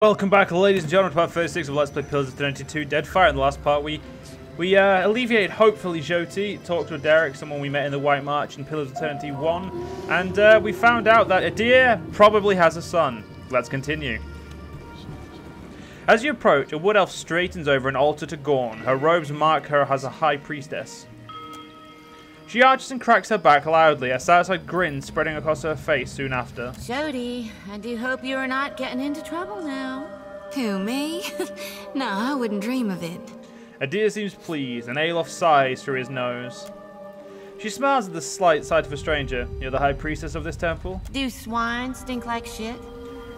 Welcome back, ladies and gentlemen, to part 36 of Let's Play Pillars of Eternity 2 Deadfire. In the last part, we alleviated, hopefully, Jyoti, talked to Derek, someone we met in the White March in Pillars of Eternity 1, and we found out that Adir probably has a son. Let's continue. As you approach, a wood elf straightens over an altar to Gorn. Her robes mark her as a high priestess. She arches and cracks her back loudly, a satisfied grin spreading across her face soon after. Jody, I do hope you are not getting into trouble now. Who, me? No, I wouldn't dream of it. Adir seems pleased, and Alof sighs through his nose. She smiles at the slight sight of a stranger. You're the high priestess of this temple? Do swine stink like shit?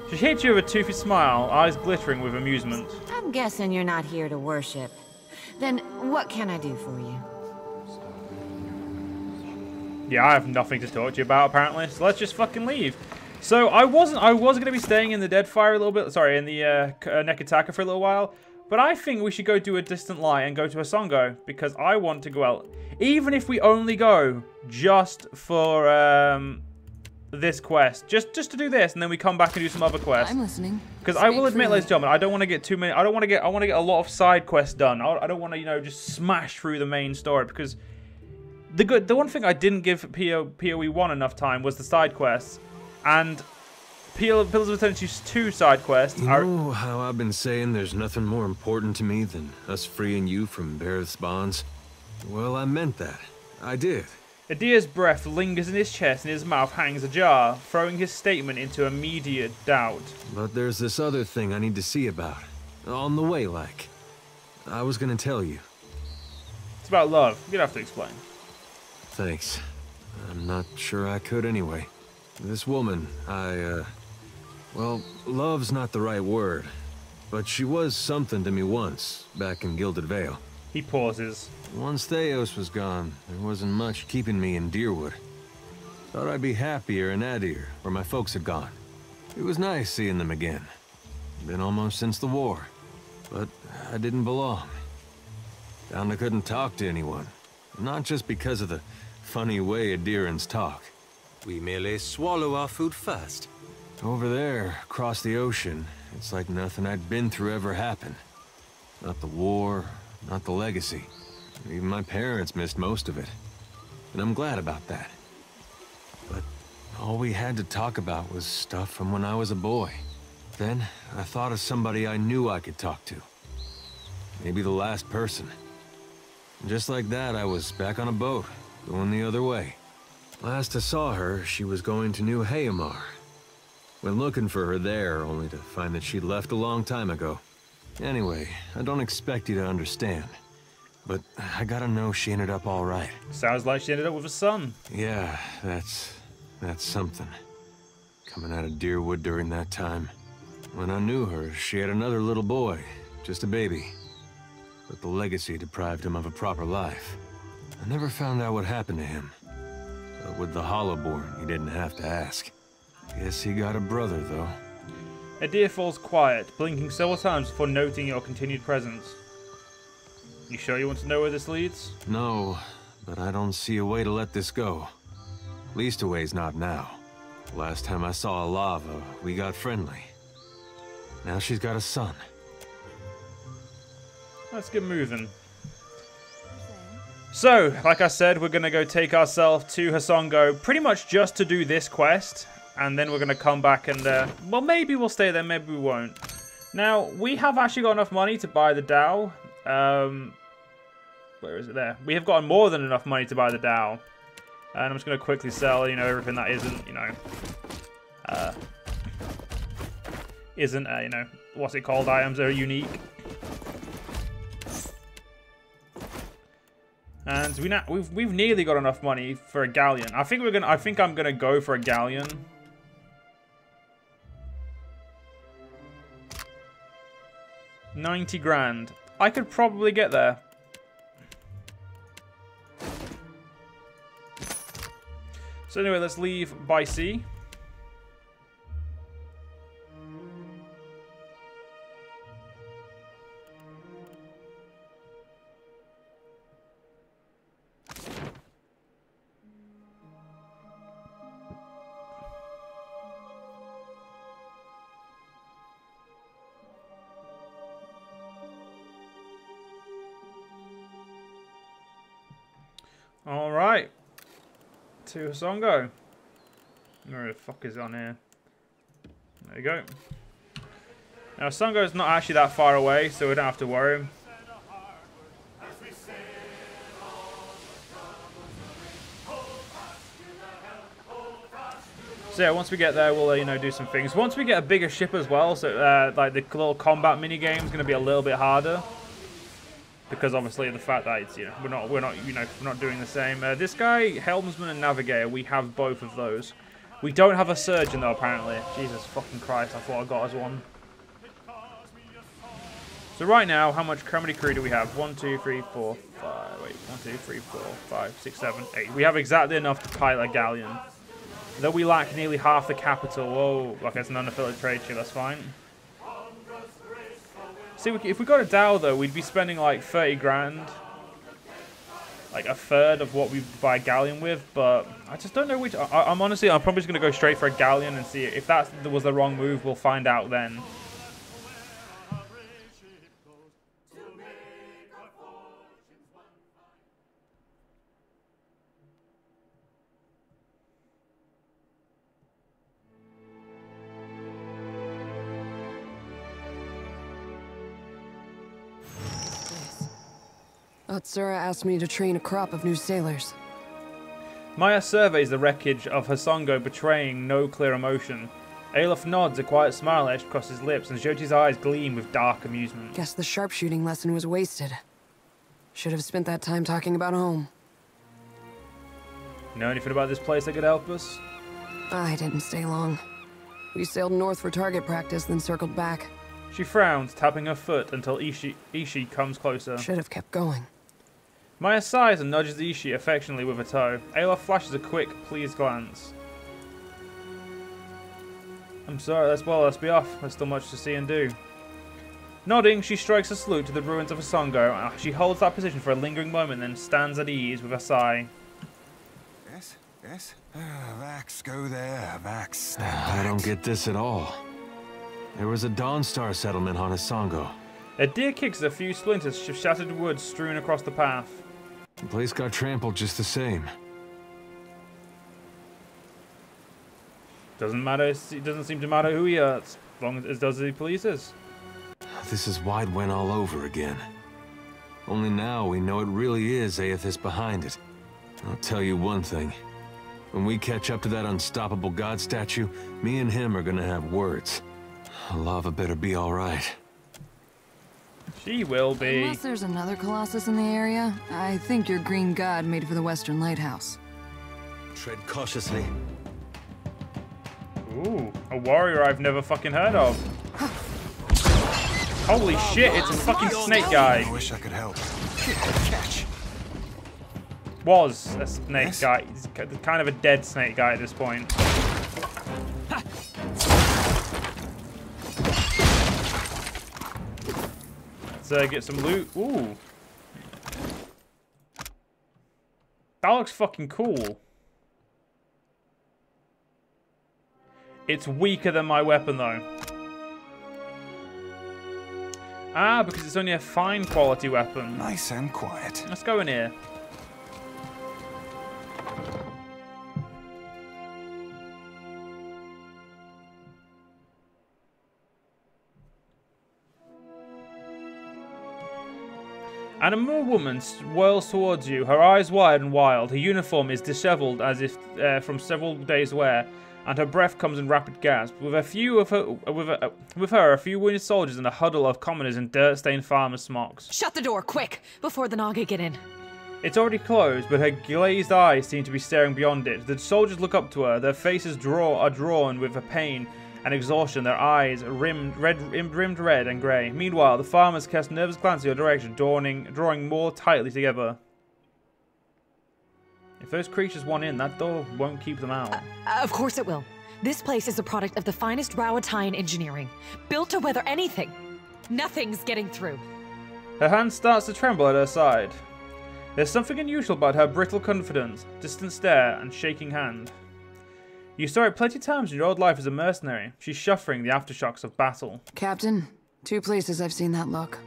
She hits you with a toothy smile, eyes glittering with amusement. I'm guessing you're not here to worship. Then what can I do for you? Yeah, I have nothing to talk to you about, apparently, so let's just fucking leave. So, I was going to be staying in the Deadfire a little bit, sorry, in the Nekataka for a little while, but I think we should go do a Distant Light and go to Hasongo, because I want to go out, even if we only go just for this quest, just to do this, and then we come back and do some other quests. I'm listening. Because I will admit, ladies and gentlemen, I don't want to get too many, I want to get a lot of side quests done. I don't want to, you know, just smash through the main story, because the one thing I didn't give PoE 1 enough time was the side quests, and Pillars of Eternity 2 side quests are... You know how I've been saying there's nothing more important to me than us freeing you from Bareth's bonds? Well, I meant that. I did. Adir's breath lingers in his chest and his mouth hangs ajar, throwing his statement into immediate doubt. But there's this other thing I need to see about. On the way, like. I was gonna tell you. It's about love. You'd have to explain. Thanks. I'm not sure I could anyway. This woman, well, love's not the right word, but she was something to me once, back in Gilded Vale. He pauses. Once Theos was gone, there wasn't much keeping me in Deerwood. Thought I'd be happier in Adir, where my folks had gone. It was nice seeing them again. Been almost since the war, but I didn't belong. Found I couldn't talk to anyone, not just because of the funny way Adirans talk. We merely swallow our food first. Over there, across the ocean, it's like nothing I'd been through ever happened. Not the war, not the legacy. Even my parents missed most of it. And I'm glad about that. But all we had to talk about was stuff from when I was a boy. Then I thought of somebody I knew I could talk to. Maybe the last person. And just like that, I was back on a boat, going the other way. Last I saw her, she was going to New Hayamar. Went looking for her there, only to find that she'd left a long time ago. Anyway, I don't expect you to understand, but I gotta know she ended up all right. Sounds like she ended up with a son. Yeah, that's something. Coming out of Deerwood during that time. When I knew her, she had another little boy, just a baby. But the legacy deprived him of a proper life. I never found out what happened to him. But with the Hollowborn, he didn't have to ask. Guess he got a brother, though. Adir falls quiet, blinking several times before noting your continued presence. You sure you want to know where this leads? No, but I don't see a way to let this go. Least a way's not now. Last time I saw Alava, we got friendly. Now she's got a son. Let's get moving. So, like I said, we're going to go take ourselves to Hasongo pretty much just to do this quest. And then we're going to come back and, well, maybe we'll stay there, maybe we won't. Now, we have actually got enough money to buy the Dhow. Where is it there? We have gotten more than enough money to buy the Dhow. And I'm just going to quickly sell, you know, everything that isn't, you know, you know, what's it called? Items that are unique. And we've nearly got enough money for a galleon. I think I'm gonna go for a galleon. $90 grand. I could probably get there. So anyway, let's leave by sea. Alright. To Hasongo. Where the fuck is it on here? There you go. Now, Hasongo's not actually that far away, so we don't have to worry. So yeah, once we get there, we'll you know, do some things. Once we get a bigger ship as well, so like the little combat mini game is going to be a little bit harder, because obviously the fact that it's, you know, we're not doing the same. This guy, helmsman and navigator, we have both of those. We don't have a surgeon though, apparently. Jesus fucking Christ! I thought I got us one. So right now, how many crew do we have? 1, 2, 3, 4, 5. Wait, 1, 2, 3, 4, 5, 6, 7, 8. We have exactly enough to pilot a galleon. Though we lack nearly half the capital. Whoa, like it's an unaffiliated trade ship, that's fine. See, if we got a Dow though, we'd be spending like 30 grand. Like a third of what we buy a galleon with, but I just don't know which. I'm probably just going to go straight for a galleon and see if that was the wrong move. We'll find out then. Atsura asked me to train a crop of new sailors. Maya surveys the wreckage of Hasongo, betraying no clear emotion. Aelif nods, a quiet smile etched across his lips, and Jyoti's eyes gleam with dark amusement. Guess the sharpshooting lesson was wasted. Should have spent that time talking about home. Know anything about this place that could help us? I didn't stay long. We sailed north for target practice, then circled back. She frowns, tapping her foot until Ishi comes closer. Should have kept going. Maya sighs and nudges Ishi affectionately with her toe. Ayla flashes a quick, pleased glance. I'm sorry, let's be off. There's still much to see and do. Nodding, she strikes a salute to the ruins of Hasongo. She holds that position for a lingering moment, then stands at ease with a sigh. Yes, yes. Vax, go there. Vax, stand back. I don't get this at all. There was a Dawnstar settlement on Hasongo. A deer kicks a few splinters of shattered wood strewn across the path. The place got trampled just the same. Doesn't matter. It doesn't seem to matter who he hurts, as long as it does as he pleases. This is why it went all over again. Only now we know it really is Aethys behind it. I'll tell you one thing. When we catch up to that unstoppable god statue, me and him are gonna have words. Lava better be all right. She will be. Unless there's another Colossus in the area, I think your green god made for the Western Lighthouse. Tread cautiously. Ooh, a warrior I've never fucking heard of. Holy shit, it's a fucking snake guy. I wish I could help. Catch. Was a snake guy. He's kind of a dead snake guy at this point. Let's get some loot. Ooh. That looks fucking cool. It's weaker than my weapon, though. Ah, because it's only a fine quality weapon. Nice and quiet. Let's go in here. And a more woman whirls towards you, her eyes wide and wild. Her uniform is disheveled as if from several days' wear, and her breath comes in rapid gasps. With her, a few wounded soldiers and a huddle of commoners in dirt-stained farmers' smocks. Shut the door, quick, before the Naga get in. It's already closed, but her glazed eyes seem to be staring beyond it. The soldiers look up to her, their faces are drawn with a pain and exhaustion, their eyes rimmed red and grey. Meanwhile, the farmers cast nervous glances in your direction, drawing more tightly together. If those creatures want in, that door won't keep them out. Of course it will. This place is a product of the finest Rowatine engineering, built to weather anything. Nothing's getting through. Her hand starts to tremble at her side. There's something unusual about her brittle confidence, distant stare, and shaking hand. You saw it plenty of times in your old life as a mercenary. She's suffering the aftershocks of battle. Captain, 2 places I've seen that look.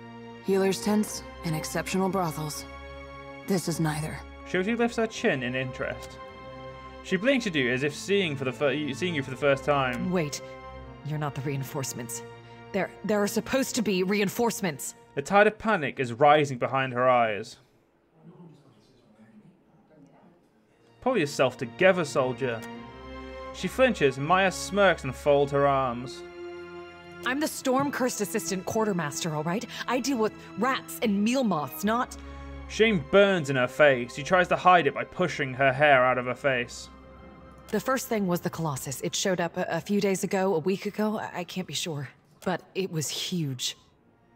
Healers' tents and exceptional brothels. This is neither. Jyoti lifts her chin in interest. She blinks at you as if seeing you for the first time. Wait, you're not the reinforcements. There are supposed to be reinforcements. The tide of panic is rising behind her eyes. Pull yourself together, soldier. She flinches, Maya smirks and folds her arms. I'm the storm-cursed assistant quartermaster, all right? I deal with rats and meal moths, not... Shame burns in her face. She tries to hide it by pushing her hair out of her face. The first thing was the Colossus. It showed up a few days ago, a week ago, I can't be sure. But it was huge.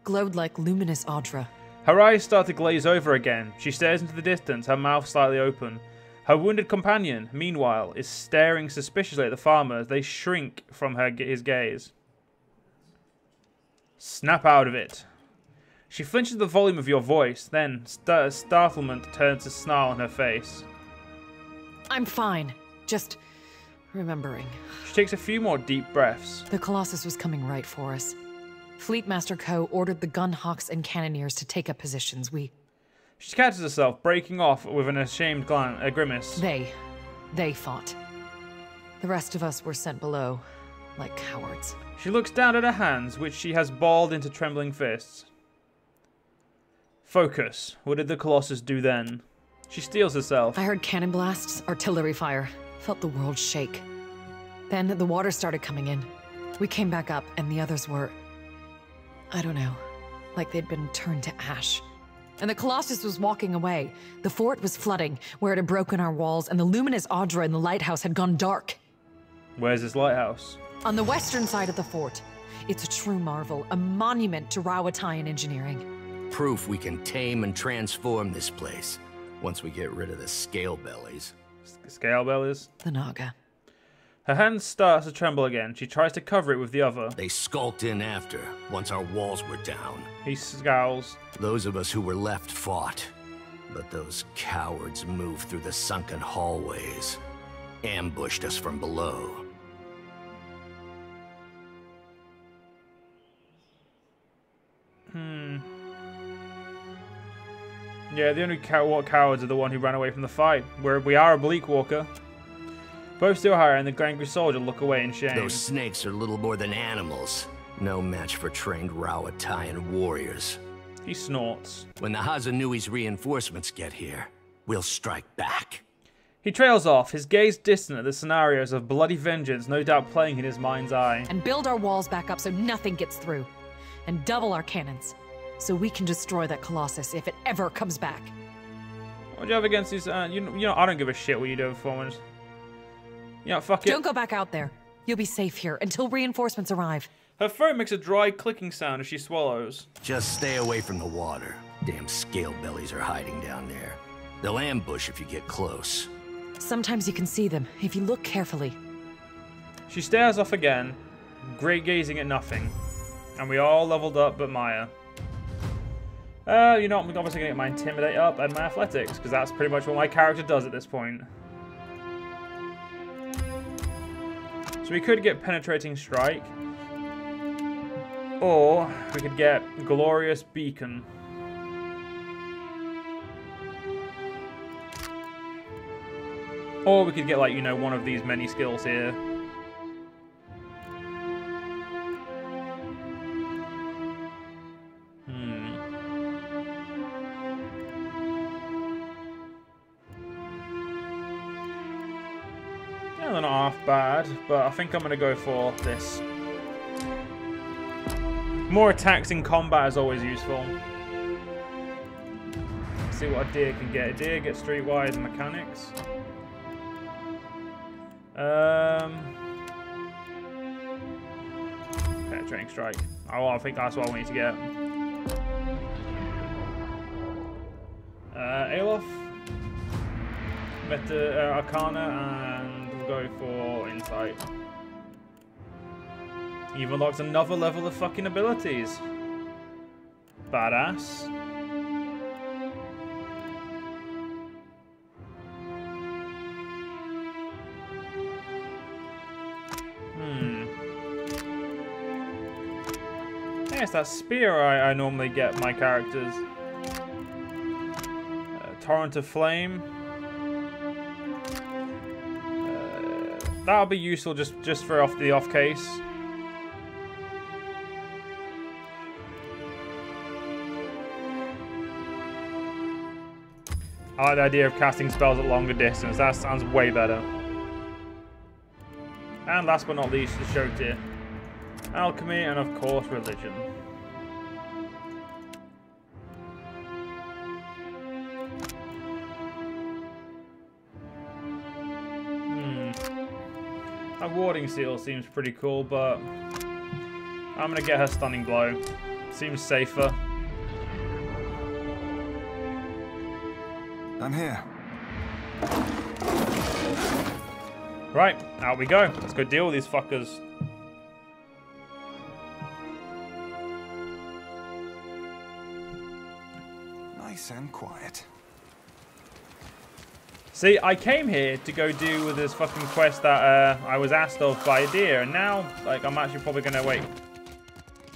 Glowed like luminous Audra. Her eyes start to glaze over again. She stares into the distance, her mouth slightly open. Her wounded companion, meanwhile, is staring suspiciously at the farmer as they shrink from his gaze. Snap out of it. She flinches at the volume of your voice, then startlement turns to snarl on her face. I'm fine. Just remembering. She takes a few more deep breaths. The Colossus was coming right for us. Fleetmaster Ko ordered the gunhawks and cannoneers to take up positions. She catches herself, breaking off with an ashamed grimace. They fought. The rest of us were sent below, like cowards. She looks down at her hands, which she has balled into trembling fists. Focus. What did the Colossus do then? She steels herself. I heard cannon blasts, artillery fire. Felt the world shake. Then the water started coming in. We came back up, and the others were... I don't know. Like they'd been turned to ash. And the Colossus was walking away. The fort was flooding, where it had broken our walls, and the luminous Audra in the lighthouse had gone dark. Where's this lighthouse? On the western side of the fort. It's a true marvel, a monument to Rowatayan engineering. Proof we can tame and transform this place, once we get rid of the scale bellies. Scale bellies? The Naga. Her hand starts to tremble again. She tries to cover it with the other. They skulked in after, once our walls were down. He scowls. Those of us who were left fought, but those cowards moved through the sunken hallways, ambushed us from below. Yeah, the only cowards are the one who ran away from the fight. We are a bleak walker. Both still higher, and the angry soldier look away in shame. Those snakes are little more than animals. No match for trained Rowatayan warriors. He snorts. When the Hazanui's reinforcements get here, we'll strike back. He trails off, his gaze distant at the scenarios of bloody vengeance no doubt playing in his mind's eye. And build our walls back up so nothing gets through. And double our cannons. So we can destroy that Colossus if it ever comes back. What do you have against these? You know, I don't give a shit what you do, performance. You know, fuck it. Don't go back out there. You'll be safe here until reinforcements arrive. Her throat makes a dry clicking sound as she swallows. Just stay away from the water. Damn scale bellies are hiding down there. They'll ambush if you get close. Sometimes you can see them, if you look carefully. She stares off again, gazing at nothing. And we all leveled up but Maya. You know, I'm obviously going to get my Intimidate up and my Athletics, because that's pretty much what my character does at this point. So we could get Penetrating Strike. Or we could get Glorious Beacon. Or we could get, like, you know, one of these many skills here. Yeah, they're not half bad, but I think I'm going to go for this. More attacks in combat is always useful. Let's see what a deer can get. A deer gets streetwise and mechanics. Penetrating strike. Oh, I think that's what I need to get. Alof, Meta Arcana, and we'll go for Insight. You've unlocked another level of fucking abilities. Badass. Yes, that spear I normally get my characters. Torrent of Flame. That'll be useful just for the off case. I like the idea of casting spells at longer distance. That sounds way better. And last but not least, the show tier. Alchemy and of course religion. That warding seal seems pretty cool, but I'm gonna get her stunning blow. Seems safer. I'm here. Right, out we go. Let's go deal with these fuckers. Nice and quiet. See, I came here to go do with this fucking quest that I was asked of by Adir, and now, like, I'm actually probably gonna wait.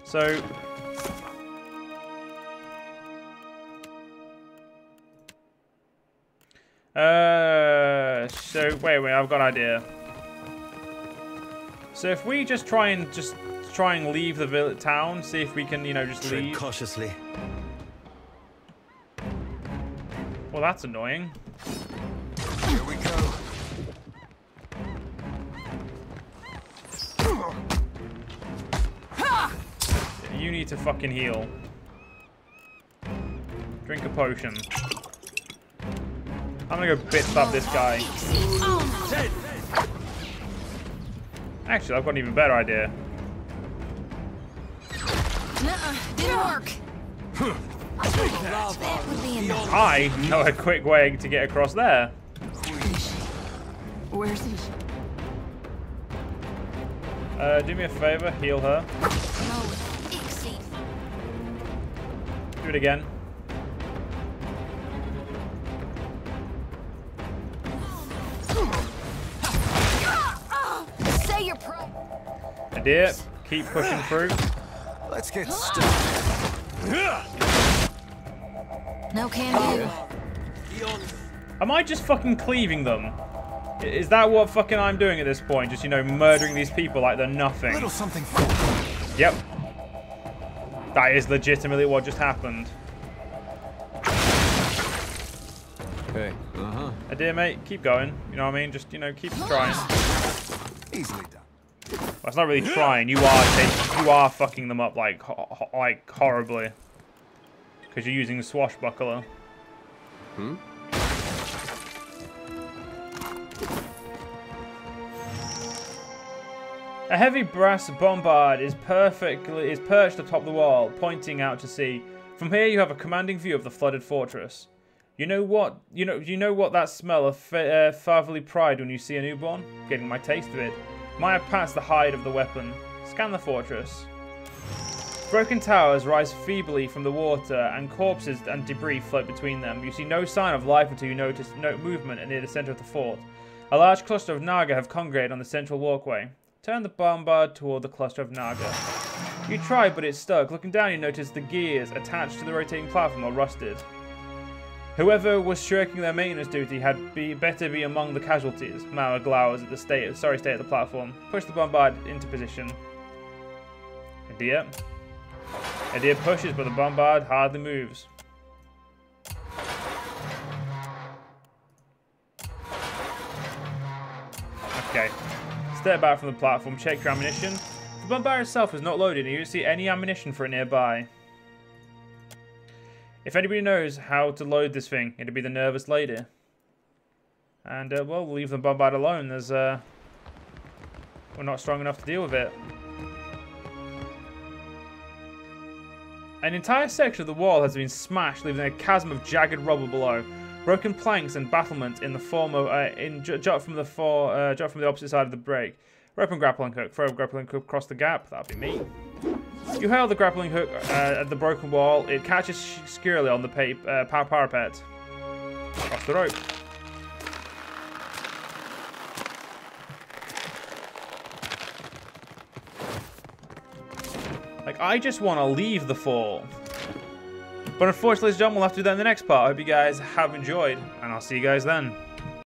So... wait, I've got an idea. So if we just try and leave the village town, see if we can, you know, just leave. Cautiously. Well, that's annoying. Here we go. You need to fucking heal. Drink a potion. I'm gonna go bits up this guy. Actually, I've got an even better idea. Nuh-uh, didn't work. That would be enough. I know a quick way to get across there. Where's he? Do me a favor, heal her. No, exceed. Do it again. Say your pro. Adir, keep pushing through. Let's get started. No can do. Am I just fucking cleaving them? Is that what fucking I'm doing at this point? Just, you know, murdering these people like they're nothing. Little something for Yep. That is legitimately what just happened. Hey. Adir, mate, keep going. You know what I mean? Just, you know, keep trying. easily done. Well, it's not really trying. You are fucking them up like horribly. Because you're using the swashbuckler. Hmm? A heavy brass bombard is perched atop the wall, pointing out to sea. From here, you have a commanding view of the flooded fortress. You know what that smell of fatherly pride when you see a newborn? Getting my taste of it. Maya pats the hide of the weapon. Scan the fortress. Broken towers rise feebly from the water, and corpses and debris float between them. You see no sign of life until you notice no movement near the center of the fort. A large cluster of Naga have congregated on the central walkway. Turn the bombard toward the cluster of Naga. You try, but it's stuck. Looking down, you notice the gears attached to the rotating platform are rusted. Whoever was shirking their maintenance duty had better be among the casualties. Mara glowers at the state of the platform. Push the bombard into position. Adir pushes, but the bombard hardly moves. Okay. Step back from the platform, check your ammunition. The bombard itself is not loaded, and you don't see any ammunition for it nearby. If anybody knows how to load this thing, it'd be the nervous lady. And, well, we'll leave the bombard alone, as, we're not strong enough to deal with it. An entire section of the wall has been smashed, leaving a chasm of jagged rubble below. Broken planks and battlements in the form of jut from the opposite side of the break. Rope and grappling hook. Throw a grappling hook across the gap. That'll be me. You hurl the grappling hook at the broken wall. It catches securely on the parapet. Off the rope. Like, I just want to leave the fort. But unfortunately, ladies and gentlemen, we'll have to do that in the next part. I hope you guys have enjoyed, and I'll see you guys then.